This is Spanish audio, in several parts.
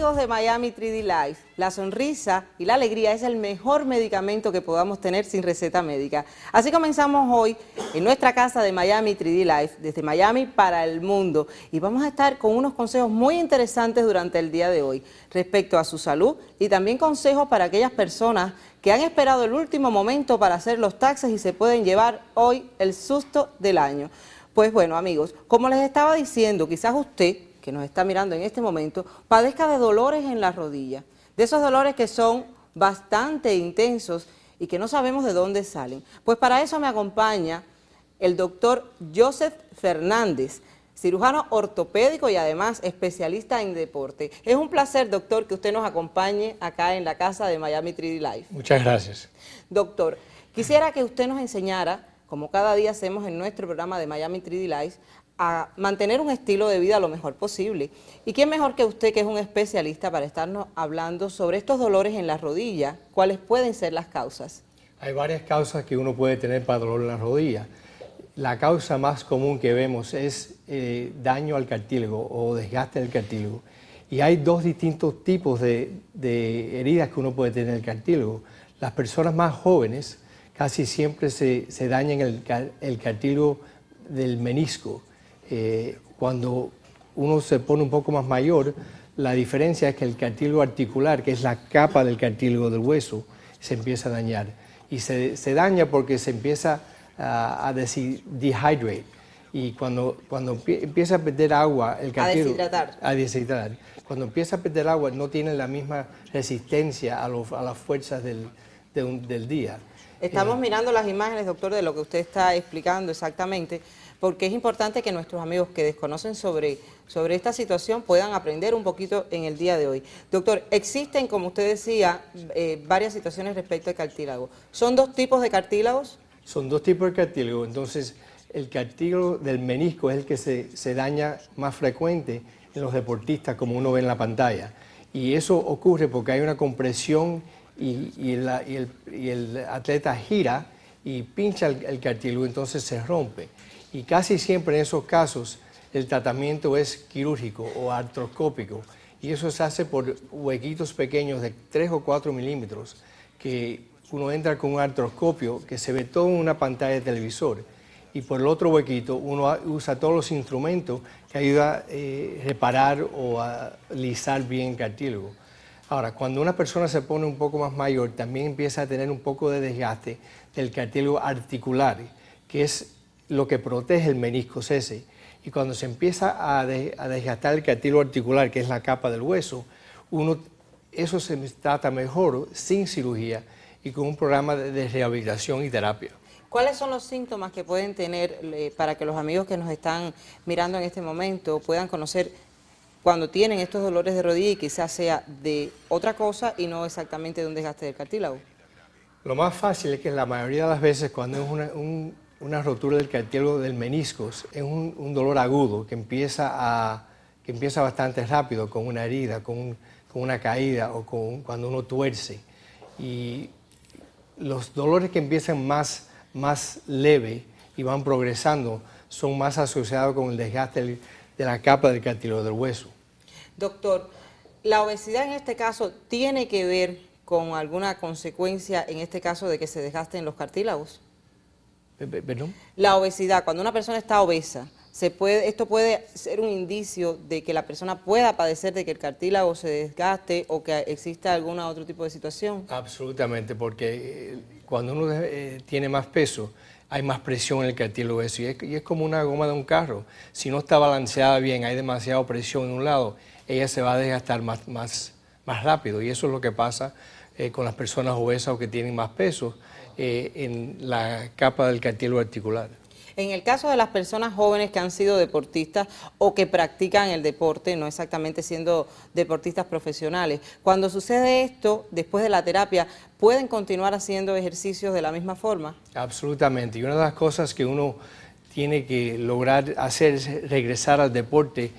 Amigos de Miami 3D Life, la sonrisa y la alegría es el mejor medicamento que podamos tener sin receta médica. Así comenzamos hoy en nuestra casa de Miami 3D Life, desde Miami para el mundo. Y vamos a estar con unos consejos muy interesantes durante el día de hoy respecto a su salud y también consejos para aquellas personas que han esperado el último momento para hacer los taxes y se pueden llevar hoy el susto del año. Pues bueno, amigos, como les estaba diciendo, quizás usted, que nos está mirando en este momento, padezca de dolores en la rodilla, de esos dolores que son bastante intensos y que no sabemos de dónde salen. Pues para eso me acompaña el doctor Joseph Fernández, cirujano ortopédico y además especialista en deporte. Es un placer, doctor, que usted nos acompañe acá en la casa de Miami 3D Life. Muchas gracias. Doctor, quisiera que usted nos enseñara, como cada día hacemos en nuestro programa de Miami 3D Life, a mantener un estilo de vida lo mejor posible. ¿Y quién mejor que usted, que es un especialista, para estarnos hablando sobre estos dolores en la rodilla? ¿Cuáles pueden ser las causas? Hay varias causas que uno puede tener para dolor en la rodilla. La causa más común que vemos es daño al cartílago o desgaste del cartílago. Y hay dos distintos tipos de heridas que uno puede tener en el cartílago. Las personas más jóvenes casi siempre se dañan el cartílago del menisco. Cuando uno se pone un poco más mayor, la diferencia es que el cartílago articular, que es la capa del cartílago del hueso, se empieza a dañar. Y se daña porque se empieza a dehydrate. Y cuando empieza a perder agua, el cartílago... A deshidratar. Cuando empieza a perder agua, no tiene la misma resistencia a las fuerzas del día. Estamos mirando las imágenes, doctor, de lo que usted está explicando exactamente, porque es importante que nuestros amigos que desconocen sobre esta situación puedan aprender un poquito en el día de hoy. Doctor, existen, como usted decía, varias situaciones respecto al cartílago. ¿Son dos tipos de cartílagos? Son dos tipos de cartílago. Entonces, el cartílago del menisco es el que se daña más frecuente en los deportistas, como uno ve en la pantalla. Y eso ocurre porque hay una compresión y el atleta gira y pincha el cartílago, entonces se rompe. Y casi siempre en esos casos el tratamiento es quirúrgico o artroscópico, y eso se hace por huequitos pequeños de 3 o 4 milímetros, que uno entra con un artroscopio que se ve todo en una pantalla de televisor, y por el otro huequito uno usa todos los instrumentos que ayudan a reparar o a lisar bien el cartílago. Ahora, cuando una persona se pone un poco más mayor, también empieza a tener un poco de desgaste del cartílago articular, que es lo que protege el menisco ese. Y cuando se empieza a desgastar el cartílago articular, que es la capa del hueso, eso se trata mejor sin cirugía y con un programa de rehabilitación y terapia. ¿Cuáles son los síntomas que pueden tener para que los amigos que nos están mirando en este momento puedan conocer cuando tienen estos dolores de rodilla y quizás sea de otra cosa y no exactamente de un desgaste del cartílago? Lo más fácil es que la mayoría de las veces cuando es una rotura del cartílago del menisco es un dolor agudo que empieza bastante rápido, con una herida, con una caída o cuando uno tuerce. Y los dolores que empiezan más leve y van progresando son más asociados con el desgaste de la capa del cartílago del hueso. Doctor, ¿la obesidad en este caso tiene que ver con alguna consecuencia en este caso de que se desgasten los cartílagos? ¿Perdón? La obesidad, cuando una persona está obesa, esto puede ser un indicio de que la persona pueda padecer de que el cartílago se desgaste o que exista algún otro tipo de situación. Absolutamente, porque cuando uno tiene más peso, hay más presión en el cartílago y es como una goma de un carro. Si no está balanceada bien, hay demasiada presión en un lado, ella se va a desgastar más rápido, y eso es lo que pasa con las personas obesas o que tienen más peso en la capa del cartílago articular. En el caso de las personas jóvenes que han sido deportistas o que practican el deporte, no exactamente siendo deportistas profesionales, cuando sucede esto, después de la terapia, ¿pueden continuar haciendo ejercicios de la misma forma? Absolutamente, y una de las cosas que uno tiene que lograr hacer es regresar al deporte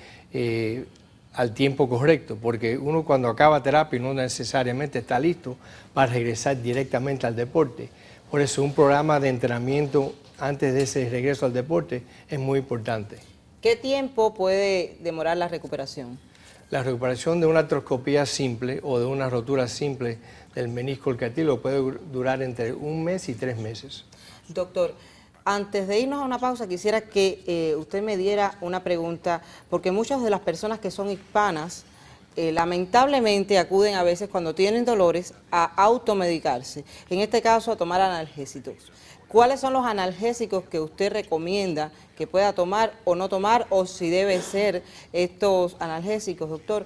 al tiempo correcto, porque uno cuando acaba terapia no necesariamente está listo para regresar directamente al deporte. Por eso un programa de entrenamiento antes de ese regreso al deporte es muy importante. ¿Qué tiempo puede demorar la recuperación? La recuperación de una artroscopía simple o de una rotura simple del menisco del cartílago puede durar entre 1 mes y 3 meses. Doctor, antes de irnos a una pausa, quisiera que usted me diera una pregunta, porque muchas de las personas que son hispanas, lamentablemente acuden a veces cuando tienen dolores a automedicarse, en este caso a tomar analgésicos. ¿Cuáles son los analgésicos que usted recomienda que pueda tomar o no tomar, o si debe ser estos analgésicos, doctor?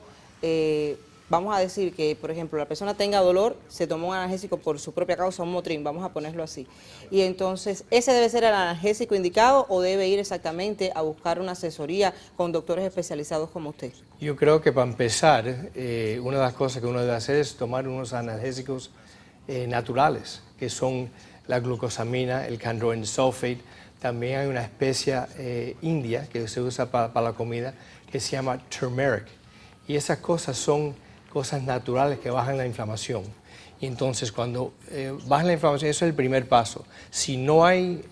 Vamos a decir que, por ejemplo, la persona tenga dolor, se tomó un analgésico por su propia causa, un Motrin, vamos a ponerlo así. Y entonces, ¿ese debe ser el analgésico indicado o debe ir exactamente a buscar una asesoría con doctores especializados como usted? Yo creo que para empezar, una de las cosas que uno debe hacer es tomar unos analgésicos naturales, que son la glucosamina, el chondroitin sulfate. También hay una especia india que se usa para la comida que se llama turmeric. Y esas cosas son cosas naturales que bajan la inflamación. Y entonces cuando baja la inflamación, eso es el primer paso. Si no hay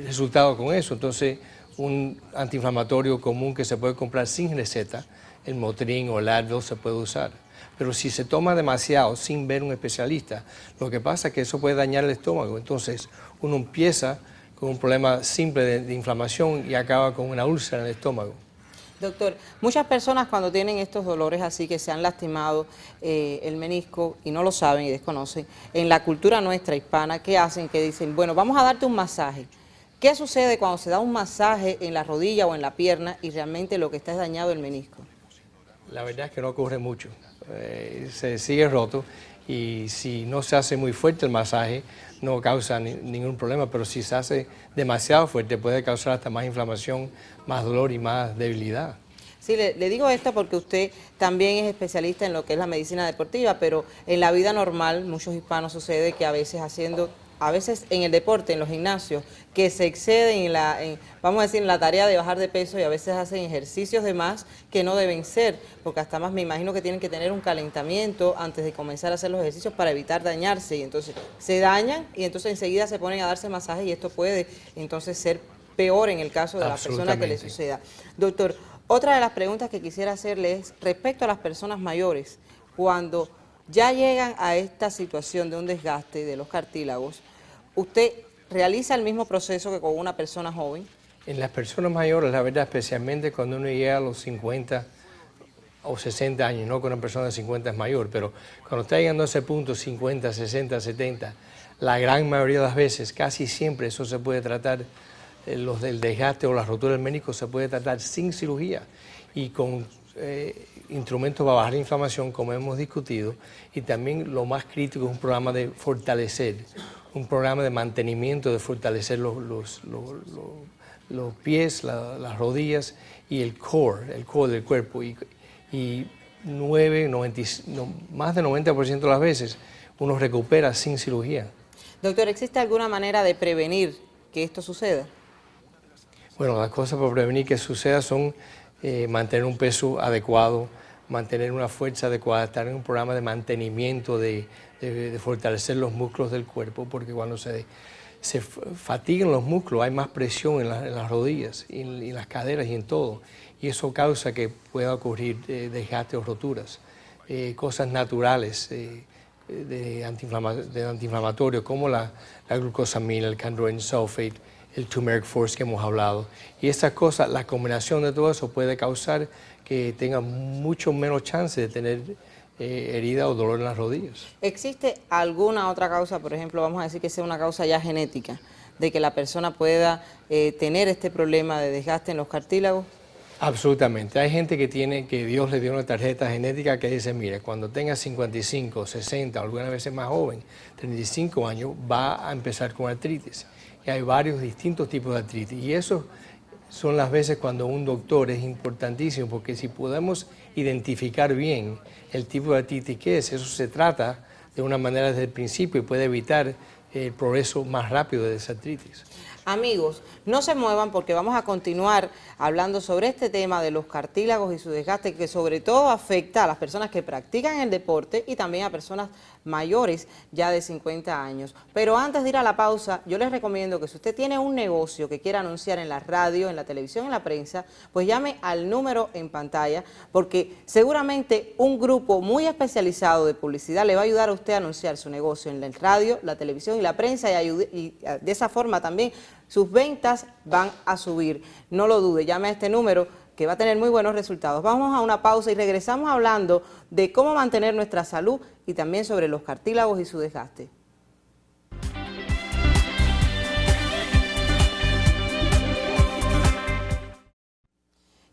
resultado con eso, entonces un antiinflamatorio común que se puede comprar sin receta, el Motrin o el Advil, se puede usar. Pero si se toma demasiado sin ver un especialista, lo que pasa es que eso puede dañar el estómago. Entonces uno empieza con un problema simple de inflamación y acaba con una úlcera en el estómago. Doctor, muchas personas cuando tienen estos dolores así, que se han lastimado el menisco y no lo saben y desconocen, en la cultura nuestra hispana, ¿qué hacen? Que dicen, bueno, vamos a darte un masaje. ¿Qué sucede cuando se da un masaje en la rodilla o en la pierna y realmente lo que está es dañado el menisco? La verdad es que no ocurre mucho. Se sigue roto y si no se hace muy fuerte el masaje no causa ningún problema, pero si se hace demasiado fuerte puede causar hasta más inflamación, más dolor y más debilidad. Sí, le digo esto porque usted también es especialista en lo que es la medicina deportiva, pero en la vida normal, muchos hispanos sucede que a veces en el deporte, en los gimnasios, que se exceden vamos a decir, en la tarea de bajar de peso y a veces hacen ejercicios de más que no deben ser, porque hasta más me imagino que tienen que tener un calentamiento antes de comenzar a hacer los ejercicios para evitar dañarse, y entonces se dañan y entonces enseguida se ponen a darse masajes y esto puede entonces ser peor en el caso de la persona que le suceda. Doctor, otra de las preguntas que quisiera hacerle es respecto a las personas mayores, cuando ya llegan a esta situación de un desgaste de los cartílagos, ¿usted realiza el mismo proceso que con una persona joven? En las personas mayores, la verdad, especialmente cuando uno llega a los 50 o 60 años, no que una persona de 50 es mayor, pero cuando está llegando a ese punto, 50, 60, 70, la gran mayoría de las veces, casi siempre eso se puede tratar, los del desgaste o la rotura del menisco se puede tratar sin cirugía y con instrumentos para bajar la inflamación, como hemos discutido, y también lo más crítico es un programa de fortalecer, un programa de mantenimiento, de fortalecer los pies, las rodillas y el core del cuerpo. Y más del 90% de las veces uno recupera sin cirugía. Doctor, ¿existe alguna manera de prevenir que esto suceda? Bueno, las cosas para prevenir que suceda son mantener un peso adecuado, mantener una fuerza adecuada, estar en un programa de mantenimiento, de fortalecer los músculos del cuerpo, porque cuando se fatigan los músculos hay más presión en las rodillas, en las caderas y en todo, y eso causa que pueda ocurrir desgaste o roturas. Cosas naturales de antiinflamatorio como la glucosamina, el chondroitin sulfate, el turmeric force que hemos hablado. Y estas cosas, la combinación de todo eso puede causar que tenga mucho menos chance de tener herida o dolor en las rodillas. ¿Existe alguna otra causa, por ejemplo, vamos a decir que sea una causa ya genética, de que la persona pueda tener este problema de desgaste en los cartílagos? Absolutamente. Hay gente que Dios le dio una tarjeta genética que dice, mire, cuando tenga 55, 60, algunas veces más joven, 35 años, va a empezar con artritis. Y hay varios distintos tipos de artritis. Y eso son las veces cuando un doctor es importantísimo, porque si podemos identificar bien el tipo de artritis que es, eso se trata de una manera desde el principio y puede evitar el progreso más rápido de esa artritis. Amigos, no se muevan porque vamos a continuar hablando sobre este tema de los cartílagos y su desgaste, que sobre todo afecta a las personas que practican el deporte y también a personas mayores ya de 50 años. Pero antes de ir a la pausa, yo les recomiendo que si usted tiene un negocio que quiera anunciar en la radio, en la televisión, en la prensa, pues llame al número en pantalla, porque seguramente un grupo muy especializado de publicidad le va a ayudar a usted a anunciar su negocio en la radio, la televisión y la prensa, y de esa forma también sus ventas van a subir. No lo dude, llame a este número que va a tener muy buenos resultados. Vamos a una pausa y regresamos hablando de cómo mantener nuestra salud y también sobre los cartílagos y su desgaste.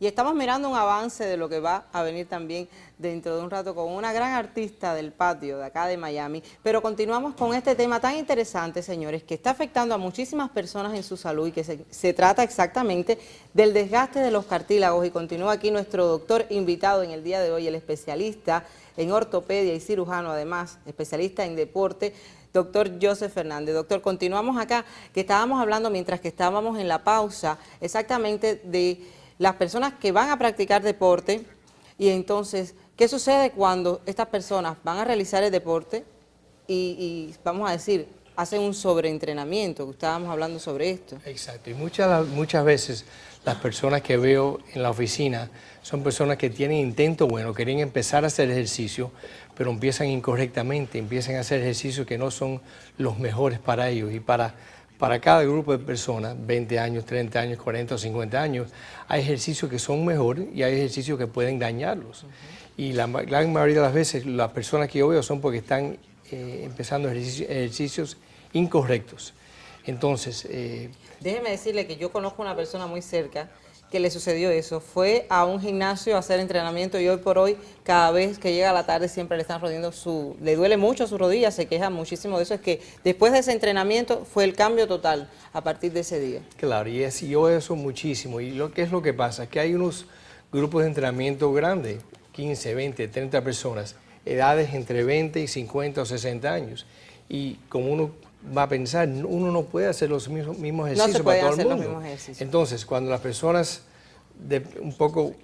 Y estamos mirando un avance de lo que va a venir también dentro de un rato con una gran artista del patio de acá de Miami. Pero continuamos con este tema tan interesante, señores, que está afectando a muchísimas personas en su salud y que se trata exactamente del desgaste de los cartílagos. Y continúa aquí nuestro doctor invitado en el día de hoy, el especialista en ortopedia y cirujano, además, especialista en deporte, doctor Joseph Fernández. Doctor, continuamos acá, que estábamos hablando mientras que estábamos en la pausa, exactamente de las personas que van a practicar deporte. Y entonces, ¿qué sucede cuando estas personas van a realizar el deporte y vamos a decir, hacen un sobreentrenamiento? Que estábamos hablando sobre esto. Exacto, y muchas veces las personas que veo en la oficina son personas que tienen intento bueno, quieren empezar a hacer ejercicio, pero empiezan incorrectamente, empiezan a hacer ejercicios que no son los mejores para ellos. Y para cada grupo de personas, 20 años, 30 años, 40 o 50 años, hay ejercicios que son mejores y hay ejercicios que pueden dañarlos. Y la gran mayoría de las veces las personas que yo veo son porque están empezando ejercicios incorrectos. Entonces, déjeme decirle que yo conozco una persona muy cerca que le sucedió eso. Fue a un gimnasio a hacer entrenamiento y hoy por hoy, cada vez que llega a la tarde, siempre le están rodeando le duele mucho su rodilla, se queja muchísimo de eso. Es que después de ese entrenamiento fue el cambio total a partir de ese día. Claro, y yo veo eso muchísimo. ¿Y qué es lo que pasa? Que hay unos grupos de entrenamiento grandes, 15, 20, 30 personas, edades entre 20 y 50 o 60 años. Y como uno va a pensar, uno no puede hacer los mismos ejercicios para todo el mundo. Entonces, cuando las personas de un poco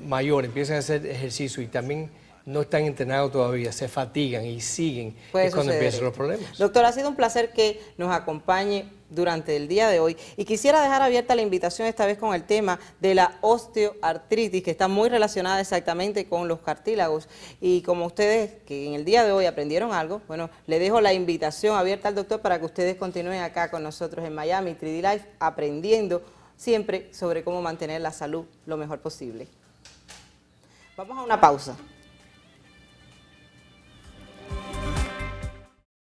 mayor empiezan a hacer ejercicio y también no están entrenados todavía, se fatigan y siguen, es cuando empiezan los problemas. Doctor, ha sido un placer que nos acompañe durante el día de hoy y quisiera dejar abierta la invitación esta vez con el tema de la osteoartritis, que está muy relacionada exactamente con los cartílagos. Y como ustedes que en el día de hoy aprendieron algo, bueno, le dejo la invitación abierta al doctor para que ustedes continúen acá con nosotros en Miami 3D Life, aprendiendo siempre sobre cómo mantener la salud lo mejor posible. Vamos a una pausa.